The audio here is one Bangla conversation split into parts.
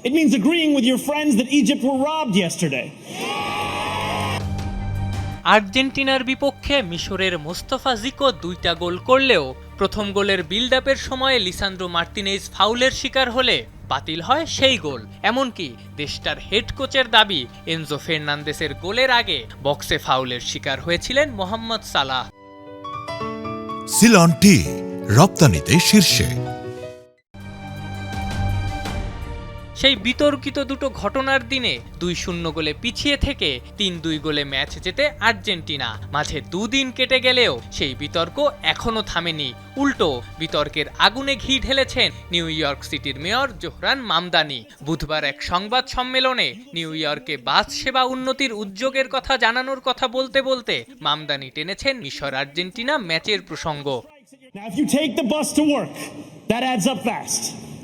It means agreeing with your friends that Egypt were robbed yesterday. আর্জেন্টিনার বিপক্ষে মিশরের মোস্তফা জিকো 2টা গোল করলেও প্রথম গোলের বিল্ড আপের সময় লিসান্দ্রো মার্তিনেজ ফাউলের শিকার হলে বাতিল হয় সেই গোল। এমনকি দেশটার হেড কোচের দাবি এনজো ফার্নান্দেসের গোলের আগে বক্সে ফাউলের শিকার হয়েছিলেন মোহাম্মদ সালাহ। সিলন টি রপ্তানিতে শীর্ষে। সেই বিতর্কিত দুটো ঘটনার দিনে 2-0 গোলে পিছিয়ে থেকে 3-2 গোলে ম্যাচ জেতে আর্জেন্টিনা। মাঝে দুদিন কেটে গেলেও সেই বিতর্ক এখনো থামেনি। উল্টো বিতর্কের আগুনে ঘি ঢেলেছেন নিউ ইয়র্ক সিটির মেয়র জোহরান মামদানি। বুধবার এক সংবাদ সম্মেলনে নিউ ইয়র্কে বাস সেবা উন্নতির উদ্যোগের কথা জানানোর কথা বলতে বলতে মামদানি টেনেছেন মিশর আর্জেন্টিনা ম্যাচের প্রসঙ্গ। Now, if you take the bus to work, that adds up fast.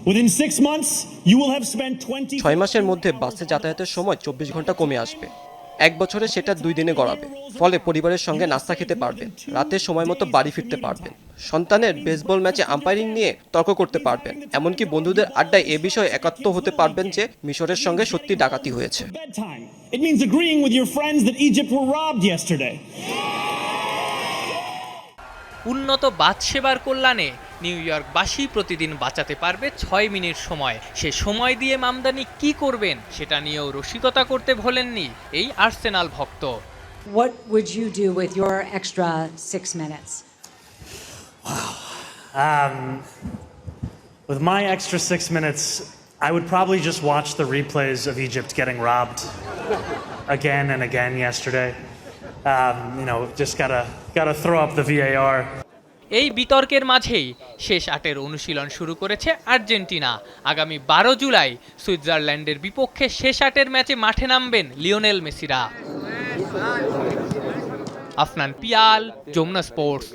Within 6 months, you will have spent 6 মাসের মধ্যে বাসে যাতায়াতের সময় 24 ঘন্টা কমে আসবে। 1 বছরে সেটা 2 দিনে গড়াবে। ফলে পরিবারের সঙ্গে নাস্তা খেতে পারবেন, রাতে সময় মতো বাড়ি ফিরতে পারবেন, সন্তানের বেসবল ম্যাচে আম্পায়ারিং নিয়ে তর্ক করতে পারবেন, এমনকি বন্ধুদের আড্ডায় এ বিষয়ে একাত্ম হতে পারবেন যে মিশরের সঙ্গে সত্যি ডাকাতি হয়েছে। It means agreeing with your friends that Egypt were robbed yesterday. উন্নত বাস সেবার কল্যাণে নিউ ইয়র্কবাসী প্রতিদিন বাঁচাতে পারবে 6 মিনিট সময়। সে সময় দিয়ে মামদানি কি করবেন সেটা নিয়েও রসিকতা করতে ভোলেননি এই আর্সেনাল ভক্ত। What would you do with your extra 6 minutes? With my extra 6 minutes, I would probably just watch the replays of Egypt getting robbed again and again yesterday. Just gotta throw up the VAR. এই বিতর্কের মাঝেই শেষ 8-এর অনুশীলন শুরু করেছে আর্জেন্টিনা। আগামী 12 জুলাই সুইজারল্যান্ডের বিপক্ষে শেষ 8-এর ম্যাচে মাঠে নামবেন লিওনেল মেসিরা। আফনান পিয়াল, যমুনা স্পোর্টস।